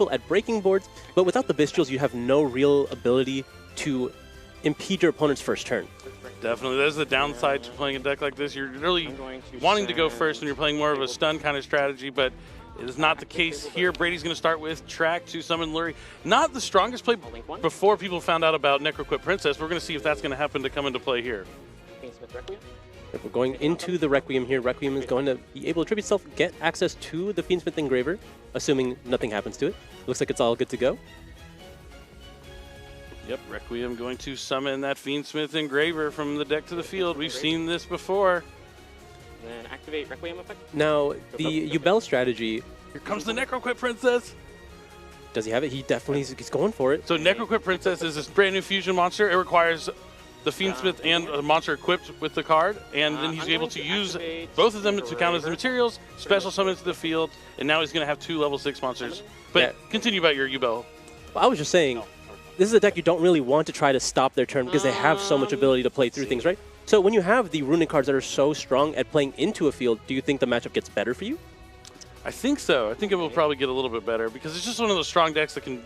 at breaking boards, but without the Bestials, you have no real ability to impede your opponent's first turn. Definitely, that's the downside to playing a deck like this. You're really wanting to go first when you're playing more of a stun kind of strategy, but it is not the case here. Brady's going to start with Track to summon Lurie. Not the strongest play before people found out about NAWCQ Princess. We're going to see if that's going to happen to come into play here. If we're going into the Requiem here, Requiem is going to be able to tribute itself, get access to the Fiendsmith Engraver, assuming nothing happens to it. Looks like it's all good to go. Yep, Requiem going to summon that Fiendsmith Engraver from the deck to the field. We've seen this before. And then activate Requiem effect. Now, the Yubel strategy... Here comes the NAWCQ Princess! Does he have it? He definitely he's going for it. So NAWCQ Princess is this brand new fusion monster. It requires the Fiendsmith and a monster equipped with the card, and then he's able to use both of them to count as the materials, special summon to the field, and now he's going to have 2 level 6 monsters. But continue about your Yubel. Well, I was just saying... This is a deck you don't really want to try to stop their turn because they have so much ability to play through things, right? So when you have the Runick cards that are so strong at playing into a field, do you think the matchup gets better for you? I think so. I think it will probably get a little bit better because it's just one of those strong decks that can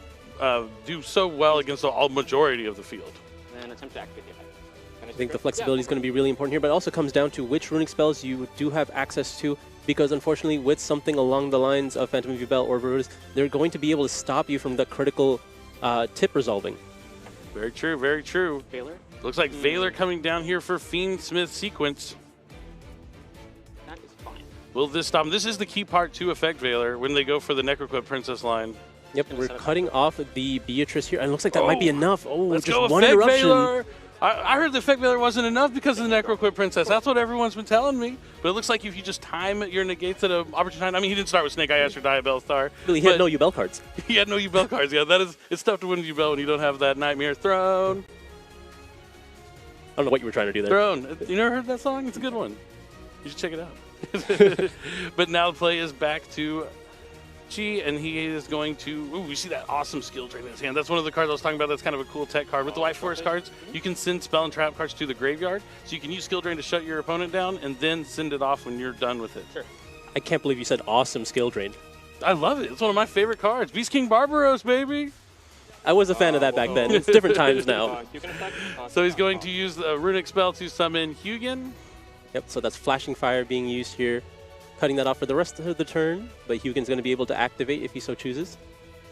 do so well against the majority of the field. And attempt to activate the effect. I think the flexibility is going to be really important here, but it also comes down to which Runick spells you do have access to, because unfortunately with something along the lines of Phantom of Yubel or Varudis, they're going to be able to stop you from the critical tip resolving. Very true, very true. Valor? Looks like Valor coming down here for Fiendsmith sequence. That is fine. Will this stop him? This is the key part to affect Valor when they go for the NAWCQ Princess line. Yep, we're cutting off the Beatrice here, and it looks like that might be enough. Oh, let's just go one Effect interruption. Valor. I heard the Effect Valor wasn't enough because of the NAWCQ Princess. That's what everyone's been telling me. But it looks like if you just time your negates at an opportune time. I mean, he didn't start with Snake Eye Ash or Diabell Star. Really, he had no Yubel cards. He had no Yubel cards. Yeah, it's tough to win Yubel when you don't have that Nightmare Throne. I don't know what you were trying to do there. Throne. You never heard that song? It's a good one. You should check it out. But now the play is back to Chi, and he is going to... Ooh, we see that awesome skill drain in his hand. That's one of the cards I was talking about. That's kind of a cool tech card. With the White Forest cards, you can send spell and trap cards to the graveyard, so you can use skill drain to shut your opponent down and then send it off when you're done with it. Sure. I can't believe you said awesome skill drain. I love it. It's one of my favorite cards. Beast King Barbaros, baby! I was a fan of that back then. It's different times now. So he's going to use the Runick spell to summon Hugin. Yep, so that's Flashing Fire being used here. Cutting that off for the rest of the turn, but Hugin's going to be able to activate if he so chooses.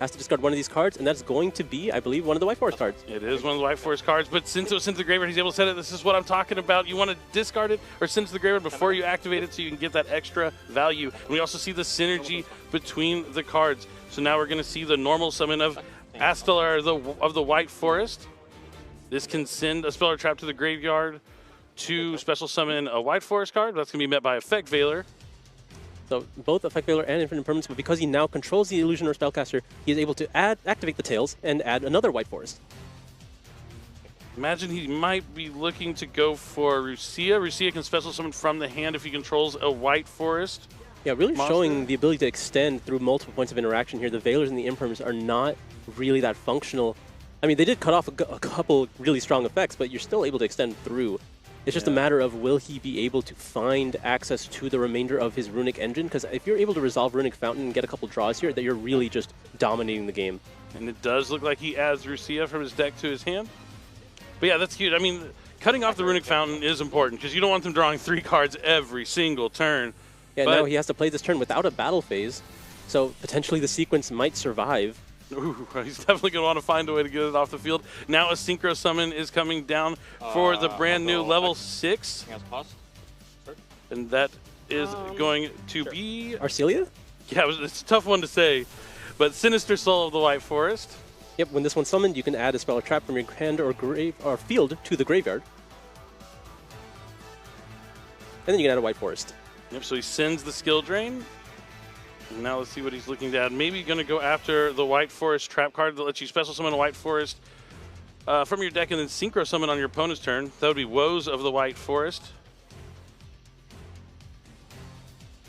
Has to discard one of these cards, and that's going to be, I believe, one of the White Forest cards. It is one of the White Forest cards, but since it was sent to the graveyard, he's able to set it. This is what I'm talking about. You want to discard it or send it to the graveyard before you activate it so you can get that extra value. And we also see the synergy between the cards. So now we're going to see the normal summon of Astalar of the White Forest. This can send a spell or trap to the graveyard to special summon a White Forest card. That's going to be met by Effect Valor. So both Effect Valor and Infinite Impermanence, but because he now controls the Illusion or Spellcaster, he is able to activate the tails and add another White Forest. Imagine he might be looking to go for Rucia. Rucia can special summon from the hand if he controls a White Forest. Yeah, really showing the ability to extend through multiple points of interaction here. The Valors and the Imperms are not really that functional. I mean, they did cut off a couple really strong effects, but you're still able to extend through. It's just a matter of will he be able to find access to the remainder of his Runick engine? Because if you're able to resolve Runick Fountain and get a couple draws here, that you're really just dominating the game. And it does look like he adds Rucia from his deck to his hand. But yeah, that's cute. I mean, cutting off the Runick Fountain is important because you don't want them drawing 3 cards every single turn. Yeah, now he has to play this turn without a battle phase, so potentially the sequence might survive. Ooh, he's definitely going to want to find a way to get it off the field. Now a Synchro Summon is coming down for the brand new level 6. And that is going to be... Arcelia? Yeah, it's a tough one to say. But Sinister Soul of the White Forest. Yep, when this one's summoned, you can add a spell or trap from your hand or field to the graveyard. And then you can add a White Forest. Yep, so he sends the skill drain. And now let's see what he's looking to add. Maybe going to go after the White Forest trap card that lets you special summon a White Forest from your deck and then Synchro Summon on your opponent's turn. That would be Woes of the White Forest.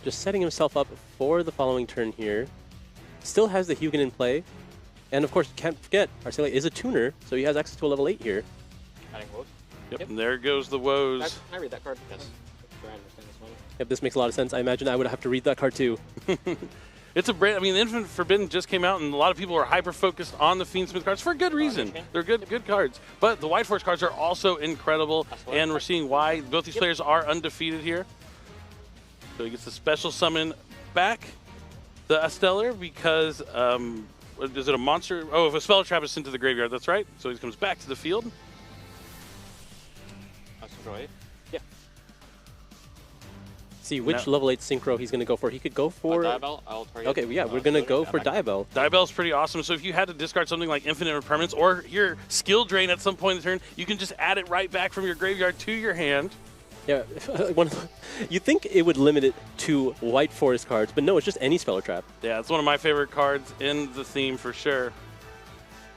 Just setting himself up for the following turn here. Still has the Hugin in play. And of course, can't forget, Arcelia is a tuner, so he has access to a level 8 here. Yep, and there goes the Woes. I read that card. Yes. I understand this one. Yep, this makes a lot of sense. I imagine I would have to read that card too. It's a brand. I mean, Infinite Forbidden just came out, and a lot of people are hyper focused on the Fiendsmith cards for good reason. They're good cards. But the White Force cards are also incredible, and we're seeing why both these players are undefeated here. So he gets the special summon back the Stellar because is it a monster? Oh, if a spell trap is sent to the graveyard, that's right. So he comes back to the field. Yeah. See which level 8 synchro he's going to go for. He could go for... Diabell, I'll target. Okay, yeah, we're going to go for Diabell. Diabell's pretty awesome. So if you had to discard something like Infinite Impermanence or your Skill Drain at some point in the turn, you can just add it right back from your graveyard to your hand. Yeah, you'd think it would limit it to White Forest cards, but no, it's just any spell or trap. Yeah, it's one of my favorite cards in the theme for sure.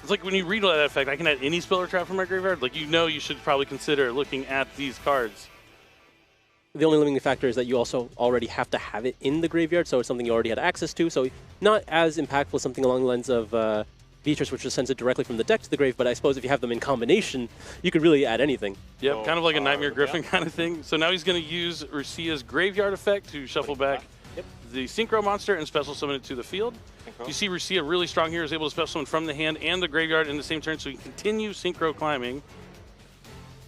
It's like when you read that effect, I can add any spell or trap from my graveyard. Like, you know, you should probably consider looking at these cards. The only limiting factor is that you also already have to have it in the graveyard, so it's something you already had access to. So not as impactful as something along the lines of Beatrice, which just sends it directly from the deck to the grave. But I suppose if you have them in combination, you could really add anything. Yep, kind of like a Nightmare Griffin kind of thing. So now he's going to use Rusia's Graveyard effect to shuffle back the Synchro monster and special summon it to the field. You see Rusia really strong here, is able to special summon from the hand and the graveyard in the same turn, so he can continue Synchro climbing.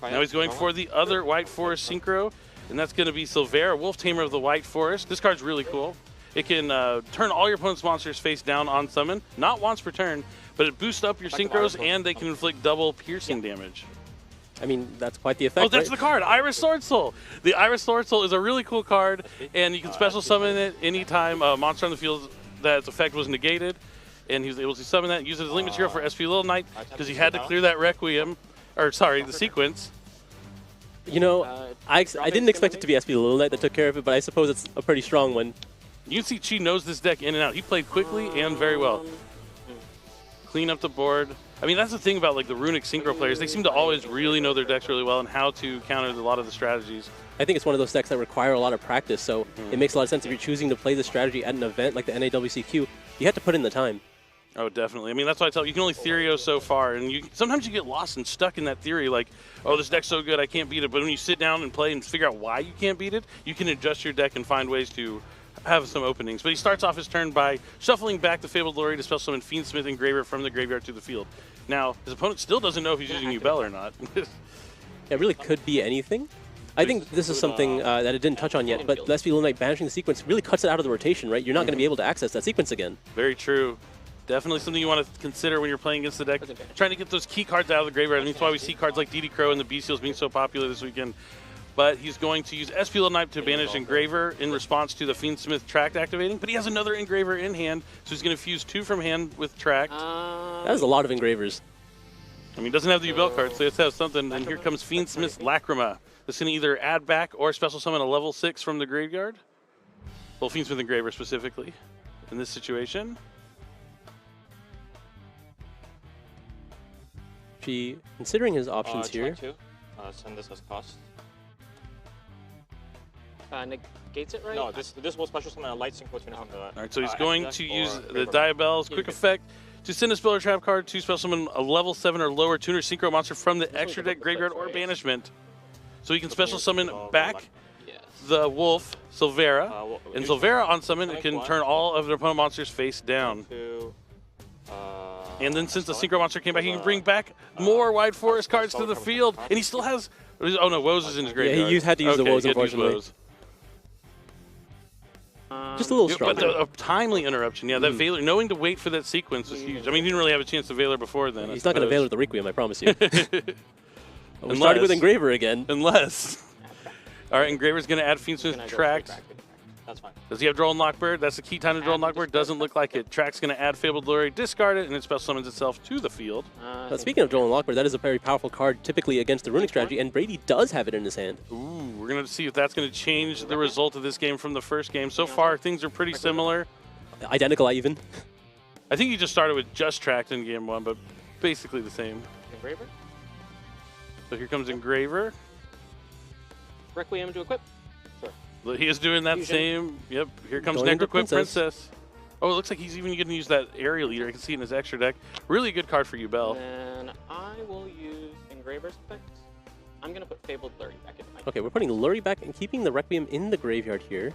Now he's going for the other White Forest Synchro, and that's going to be Silvera, Wolf Tamer of the White Forest. This card's really cool. It can turn all your opponent's monsters face down on summon, not once per turn, but it boosts up your Synchros, and they can inflict double piercing damage. I mean, that's quite the effect. Oh, that's the card, Iris Sword Soul. The Iris Sword Soul is a really cool card, and you can special summon it anytime a monster on the field that effect was negated, and he was able to summon that, use it as link material for SP Little Knight, because he had to clear that Requiem, or sorry, the sequence. You know, I didn't expect it to be SP Little Knight that took care of it, but I suppose it's a pretty strong one. You can see Chi knows this deck in and out. He played quickly and very well. Clean up the board. I mean, that's the thing about like the Runick Synchro players. They seem to always really know their decks really well and how to counter a lot of the strategies. I think it's one of those decks that require a lot of practice, so it makes a lot of sense if you're choosing to play the strategy at an event like the NAWCQ, you have to put in the time. Oh, definitely. I mean, that's why I tell you, you can only Therio so far, and sometimes you get lost and stuck in that theory, like, oh, this deck's so good, I can't beat it. But when you sit down and play and figure out why you can't beat it, you can adjust your deck and find ways to have some openings. But he starts off his turn by shuffling back the Fabled Lorry to special summon Fiendsmith Engraver from the graveyard to the field. Now, his opponent still doesn't know if he's using Yubel or not. It really could be anything. I think this is something that it didn't touch on yet, but SP Little Knight banishing the sequence really cuts it out of the rotation, right? You're not going to be able to access that sequence again. Very true. Definitely something you want to consider when you're playing against the deck. Trying to get those key cards out of the graveyard. I mean, that's why we see cards like DD Crow and the Bestials being so popular this weekend. But he's going to use SP Little Knight to banish Engraver in response to the Fiendsmith Tract activating. But he has another Engraver in hand, so he's going to fuse 2 from hand with Tract. That is a lot of Engravers. I mean, he doesn't have the Yubel card, so let's have something. And here comes Fiendsmith's Lacrima. This can either add back or special summon a level 6 from the graveyard. Well, Fiendsmith Engraver specifically in this situation. Considering his options here. Send this as cost. Negates it, right? No, this will special summon a light sync between All right, so he's going to use the Diabell's quick effect to send a spell or trap card to special summon a level 7 or lower tuner synchro monster from the extra deck, graveyard, or banishment. So he can special summon back the wolf, Silvera, and Silvera on summon, it can turn all of their opponent monsters face down. And then since the Synchro monster came back, he can bring back more White Forest cards to the field. And he still has... Oh no, Woes is in his graveyard. Yeah, he had to use the Woes, unfortunately. Just a little stronger. But a timely interruption, yeah. That Veiler, knowing to wait for that sequence was huge. I mean, he didn't really have a chance to Veiler before then. He's not going to Veiler the Requiem, I promise you. We're starting with Engraver again. Unless. All right, Engraver's going to add Fiendsmith Tract. That's fine. Does he have Droll and Lockbird? That's the key time to Droll and Lockbird. Doesn't look like it. Tract's going to add Fabled Lorry, discard it, and it special summons itself to the field. Speaking of Droll and Lockbird, that is a very powerful card typically against the Runick strategy, and Brady does have it in his hand. Ooh, we're going to see if that's going to change the result of this game from the first game. So far, things are pretty similar. Identical, even. I think he just started with just Tract in game 1, but basically the same. Engraver? So here comes Engraver. Requiem to equip. Sure. He is doing that same. Yep. Here comes Necroquip Princess. Oh, it looks like he's even going to use that Aerial Eater. I can see it in his extra deck. Really good card for Yubel. And I will use Engraver's effect. I'm going to put Fabled Lurry back in my Okay, we're putting Lurry back and keeping the Requiem in the graveyard here.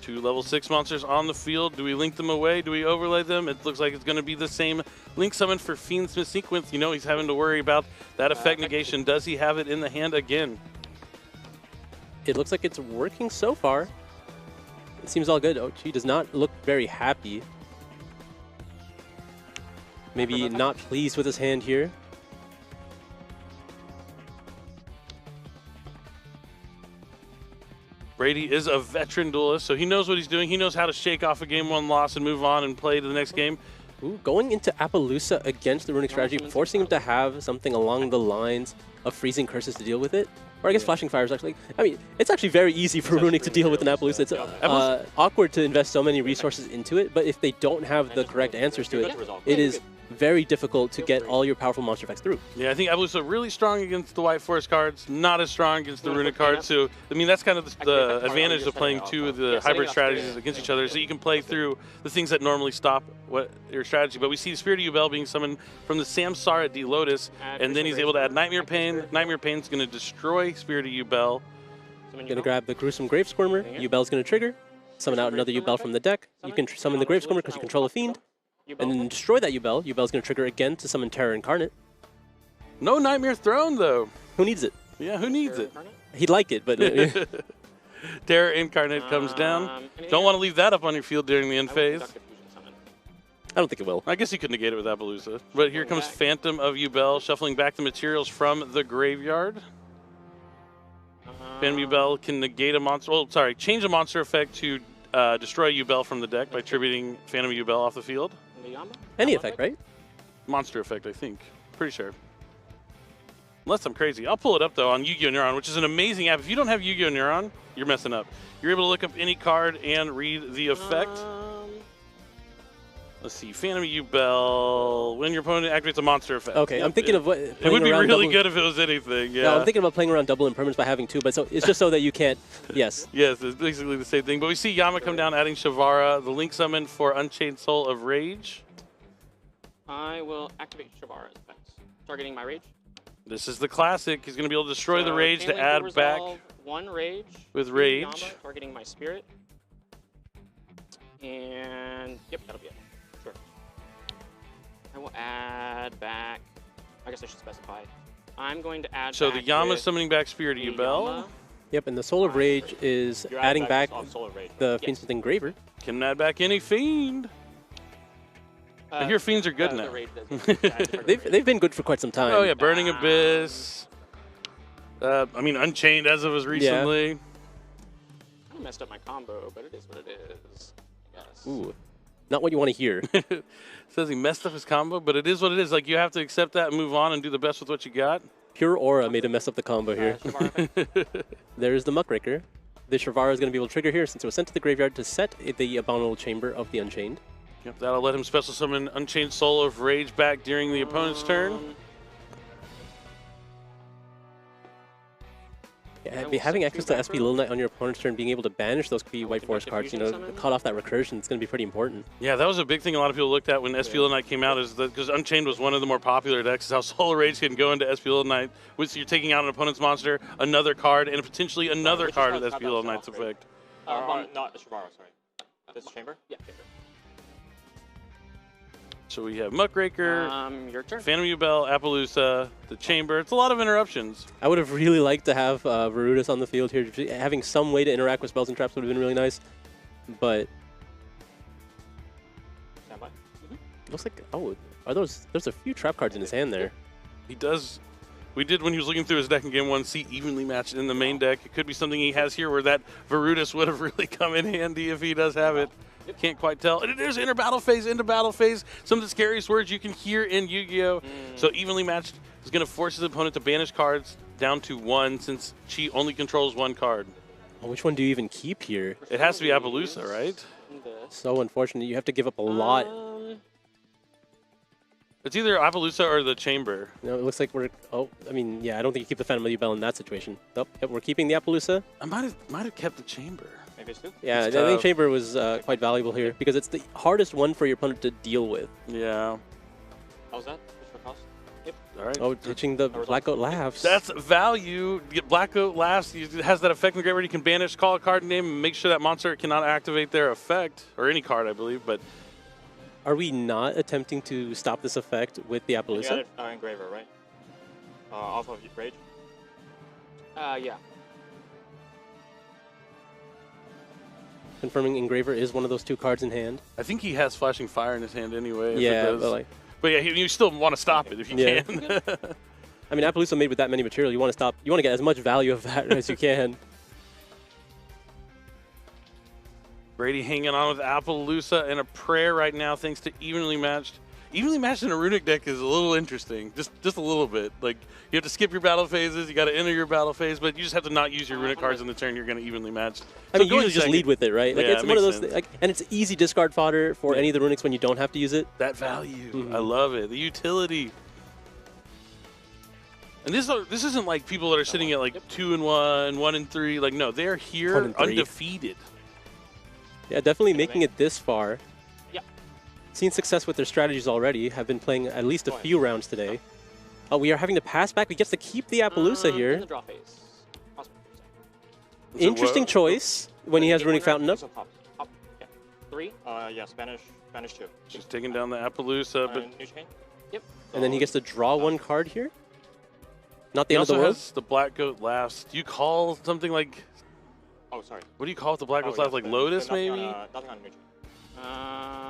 2 level 6 monsters on the field. Do we link them away? Do we overlay them? It looks like it's going to be the same link summon for Fiendsmith sequence. You know he's having to worry about that effect negation. Does he have it in the hand again? It looks like it's working so far. It seems all good. He does not look very happy. Maybe not pleased with his hand here. Brady is a veteran duelist, so he knows what he's doing. He knows how to shake off a game 1 loss and move on and play to the next game. Ooh, going into Appaloosa against the Runick strategy, forcing him to have something along the lines of freezing curses to deal with it. Or I guess flashing fire is actually, I mean, it's actually very easy for Runick to deal with an Appaloosa. It's awkward to invest so many resources into it, but if they don't have the correct answers to it, it is very difficult to get all your powerful monster effects through. Yeah, I think Appaloosa really strong against the White Forest cards, not as strong against the Runick cards. So, I mean, that's kind of the advantage of playing 2 of the hybrid strategies against each other, so you can play through the things that normally stop your strategy. But we see Spirit of Yubel being summoned from the Samsara D Lotus, and then he's able to add Nightmare Pain. Nightmare Pain's going to destroy Spirit of Yubel. Going to grab the Gruesome Grave Squirmer. Yubel's going to trigger. Summon out another Yubel from the deck. You can summon the Grave Squirmer because you control a Fiend. And then destroy that Yubel. Yubel's going to trigger again to summon Terror Incarnate. No Nightmare Throne, though. Who needs it? Yeah, who needs it? He'd like it, but... Terror Incarnate comes down. Don't want to leave that up on your field during the end phase. I don't think it will. I guess he could negate it with Appaloosa. But here comes Phantom of Yubel, shuffling back the materials from the graveyard. Phantom Yubel can negate a monster... Well, sorry, change a monster effect to destroy Yubel from the deck by tributing Phantom Yubel off the field. Any effect, right? Monster effect, I think. Pretty sure. Unless I'm crazy. I'll pull it up, though, on Yu-Gi-Oh! Neuron, which is an amazing app. If you don't have Yu-Gi-Oh! Neuron, you're messing up. You're able to look up any card and read the effect. Let's see. Phantom Yubel. When your opponent activates a monster effect. Okay, I'm thinking of what... It would be really good if it was anything, yeah. No, I'm thinking about playing around double impermanence by having 2, but so it's just so that you can't... Yes. Yes, it's basically the same thing. But we see Yama come down, adding Shavara, the link summon for Unchained Soul of Rage. I will activate Shavara's effects, targeting my Rage. This is the classic. He's going to be able to destroy the Rage to add back... 1 Rage. With Rage. Yama, targeting my Spirit. And... Yep, that'll be it. Sure. I will add back... I guess I should specify. I'm going to add So back the Yama summoning back Spirit of Yubel. Yep, and the Soul of Rage is adding back the Fiendsmith Engraver. Can add back any Fiend. I hear Fiends are good now. They've been good for quite some time. Oh yeah, Burning Abyss. I mean, Unchained as of as recently. I kind of messed up my combo, but it is what it is. I guess. Ooh, not what you want to hear. Says he messed up his combo, but it is what it is. Like, you have to accept that and move on and do the best with what you got. Pure Aura made him mess up the combo here. There's the Muckraker. The Shavara is going to be able to trigger here since it was sent to the graveyard to set the Abominable Chamber of the Unchained. Yep, that'll let him special summon Unchained Soul of Rage back during the opponent's turn. Yeah, having access to SP Little Knight on your opponent's turn, being able to banish those key White Forest cards, you know, cut off that recursion, it's going to be pretty important. Yeah, that was a big thing a lot of people looked at when SP Little Knight came out, is that because Unchained was one of the more popular decks, is how Soul of Rage can go into SP Little Knight, which you're taking out an opponent's monster, another card, and potentially another card with SP Little Knight's effect. Not Shavara, sorry. This chamber? Yeah, chamber. So we have Muckraker, your turn. Phantom Yubel, Appaloosa, the Chamber. It's a lot of interruptions. I would have really liked to have Varudis on the field here. Having some way to interact with spells and traps would have been really nice. But looks like, oh, there's a few trap cards in his hand there. He does. We did, when he was looking through his deck in Game 1, see evenly matched in the main deck. It could be something he has here where that Varudis would have really come in handy if he does have it. Can't quite tell. And there's inner battle phase, into battle phase. Some of the scariest words you can hear in Yu-Gi-Oh! So evenly matched is going to force his opponent to banish cards down to 1 since Chi only controls 1 card. Well, which one do you even keep here? It has to be Appaloosa, right? So unfortunate. You have to give up a lot. It's either Appaloosa or the Chamber. No, it looks like we're... Oh, I mean, yeah, I don't think you keep the Phantom Yubel in that situation. Nope, yep, we're keeping the Appaloosa. I might have kept the Chamber. Maybe it's two? Yeah, I think Chamber was quite valuable here because it's the hardest one for your opponent to deal with. Yeah. How was that? Just for cost? All right. Oh, ditching the Black Goat Laughs. That's value. Get Black Goat Laughs. It has that effect in the graveyard. You can banish, call a card name, and make sure that monster cannot activate their effect, or any card, I believe. But are we not attempting to stop this effect with the You Appaloosa? got it, Engraver, right? Off of Rage? Yeah. Confirming Engraver is one of those 2 cards in hand. I think he has Flashing Fire in his hand anyway. if it Yeah, does. But yeah, you still want to stop it if you Yeah. can. I mean, Appaloosa made with that many material, you want to stop. You want to get as much value of that as you can. Brady hanging on with Appaloosa and a prayer right now, thanks to evenly matched. Evenly matched in a Runick deck is a little interesting, just a little bit. Like, you have to skip your battle phases, you got to enter your battle phase, but you just have to not use your Runick cards in the turn. You're going to evenly match. I mean, usually just lead with it, right? Like, Yeah, it's it one of makes those, sense. like, and it's easy discard fodder for any of the Runicks when you don't have to use it. That value, I love it. The utility. And this isn't like people that are sitting at like 2-1, 1-3. Like, no, they're here 1-3. undefeated. Yeah, definitely making it this far. Yeah. Seen success with their strategies already. Have been playing at least a few rounds today. Oh, we are having to pass back. We get to keep the Appaloosa In here. the draw phase. Possible. Interesting choice when he has Runick Fountain up. Pop. Yeah. 3. Yeah, Spanish 2. Just taking down the Appaloosa, but New chain? Yep. And then he gets to draw 1 card here. Not the he end of the also world. has the Black Goat Laughs. Do you call something like, Oh, sorry. what do you call it, the Black Goat Laughs? Like Lotus, maybe? Nothing on new chain.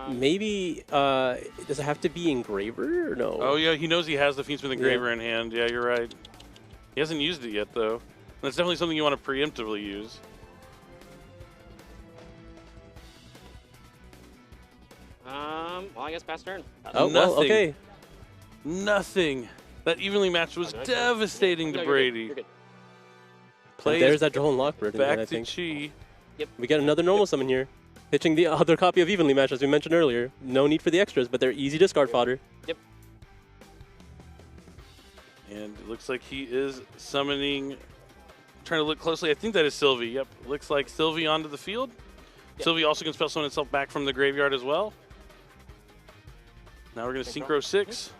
Maybe, does it have to be Engraver or no? Oh, yeah, he knows he has the Fiendsmith Engraver in hand. Yeah, you're right. He hasn't used it yet, though. And that's definitely something you want to preemptively use. Well, I guess pass turn. Oh, well, Nothing. okay. Nothing. That evenly match was devastating to No, Brady. You're good. Plays There's that Droll and Lockbird in there, back I to think. Chi. We get another normal summon here. Pitching the other copy of Evenly Match, as we mentioned earlier. No need for the extras, but they're easy discard fodder. Yep. And it looks like he is summoning, trying to look closely. I think that is Sylvie. Yep, looks like Sylvie onto the field. Yep. Sylvie also can spell summon itself back from the graveyard as well. Now we're going to Synchro 6.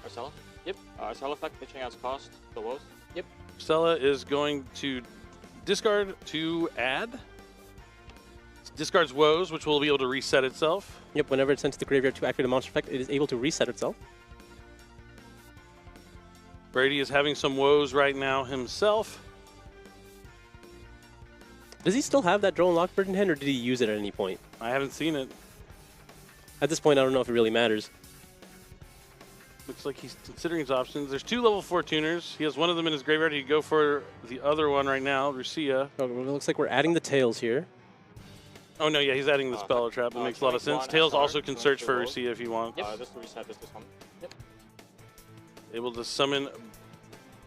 Arcella? Yep. Arcella effect, pitching as cost, the woes. Yep. Stella is going to discard to add. Discards Woes, which will be able to reset itself. Yep, whenever it's sent to the graveyard to activate a monster effect, it is able to reset itself. Brady is having some woes right now himself. Does he still have that Droll and Lockbird in hand, or did he use it at any point? I haven't seen it. At this point, I don't know if it really matters. Looks like he's considering his options. There's 2 level 4 tuners. He has one of them in his graveyard. He could go for the other one right now, Lucia. Oh, it looks like we're adding the tails here. Oh, no, yeah, he's adding the Speller Trap. It makes a lot of sense. Tails also can search for Lucia if he wants. This to reset, this one. Yep. Able to summon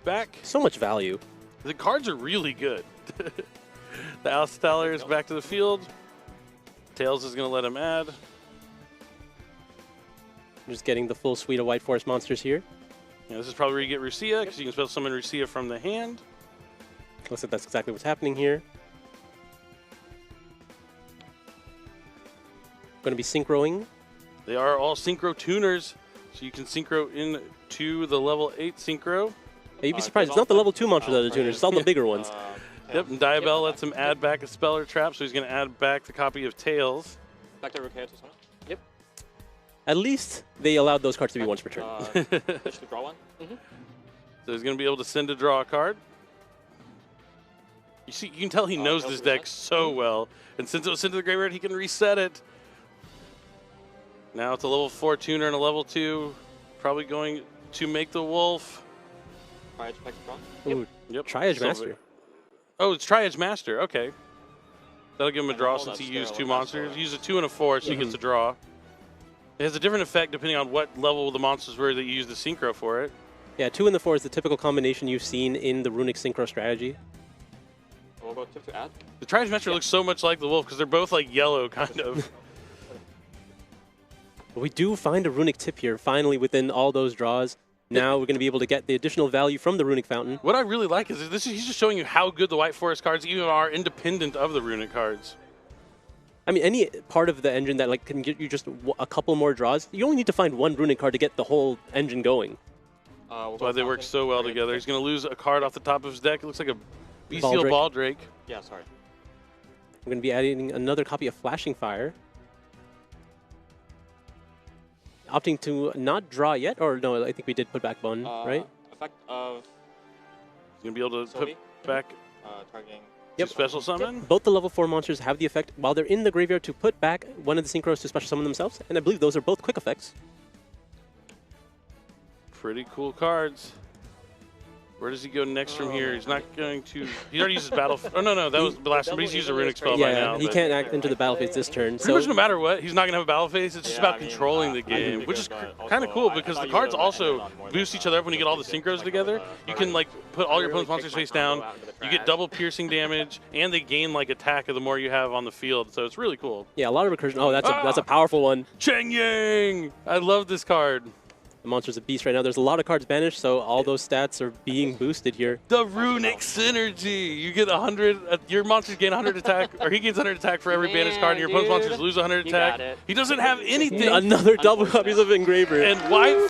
back. So much value. The cards are really good. The Alsteller is back to the field. Tails is going to let him add. Just getting the full suite of White Forest monsters here. Yeah, this is probably where you get Lucia, because you can spell summon Lucia from the hand. Looks like that's exactly what's happening here. Going to be synchroing. They are all Synchro tuners, so you can Synchro into the level 8 Synchro. Hey, you'd be surprised. It's not the level 2 monster that are the tuners. It's all the bigger ones. Yep, and Diabell lets him add back a Speller Trap, so he's going to add back the copy of Tails. Back to Rukea to summon. Yep. At least they allowed those cards to be once per turn. Pitch to draw one. So he's going to be able to send to draw a card. You see, you can tell he knows this deck so well. And since it was sent to the graveyard, he can reset it. Now it's a level 4 tuner and a level 2. Probably going to make the wolf. Triage back to draw. Ooh, Yep. Triage Silver. Master. Oh, it's Triage Master. Okay. That'll give him a draw all since that he used scale 2 and monsters. that's He used a 2 and a 4, so he gets a draw. It has a different effect depending on what level the monsters were that you used the Synchro for it. Yeah, 2 and the 4 is the typical combination you've seen in the Runick Synchro strategy. We'll go tip to add. The Triage Master looks so much like the wolf because they're both like yellow, kind of. But we do find a Runick tip here, finally, within all those draws. Now we're going to be able to get the additional value from the Runick Fountain. What I really like is he's just showing you how good the White Forest cards even are independent of the Runick cards. I mean, any part of the engine that like can get you just a couple more draws, you only need to find one Runick card to get the whole engine going. We'll That's why they work so well together. He's going to lose a card off the top of his deck. It looks like a bestial Baldrake. Yeah, sorry. We're going to be adding another copy of Flashing Fire. Opting to not draw yet, or no, I think we did put back Bun, right? Effect of He's going to be able to put back targeting. Yep. Special summon? Yep. Both the level 4 monsters have the effect while they're in the graveyard to put back one of the synchros to special summon themselves, and I believe those are both quick effects. Pretty cool cards. Where does he go next from here? He's not going to... He already used his battle... Oh, no, that was the last one. He's used a Runick spell by now. Yeah, he can't act into the battle phase this turn. Pretty much no matter what, he's not going to have a battle phase. It's just about controlling the game, which is kind of cool because the cards also boost each other up when you get all the synchros together. You can like put all your opponent's monsters face down. You get double piercing damage, and they gain like attack the more you have on the field. So it's really cool. Yeah, a lot of recursion. Oh, that's a powerful one. Cheng Yang! I love this card. The monster's a beast right now. There's a lot of cards banished, so all those stats are being boosted here. The Runick synergy. You get 100. Your monsters gain 100 attack, or he gains 100 attack for every banished card, and your opponent's monsters lose 100 attack. He doesn't have anything. Another double copies of Engraver. And why?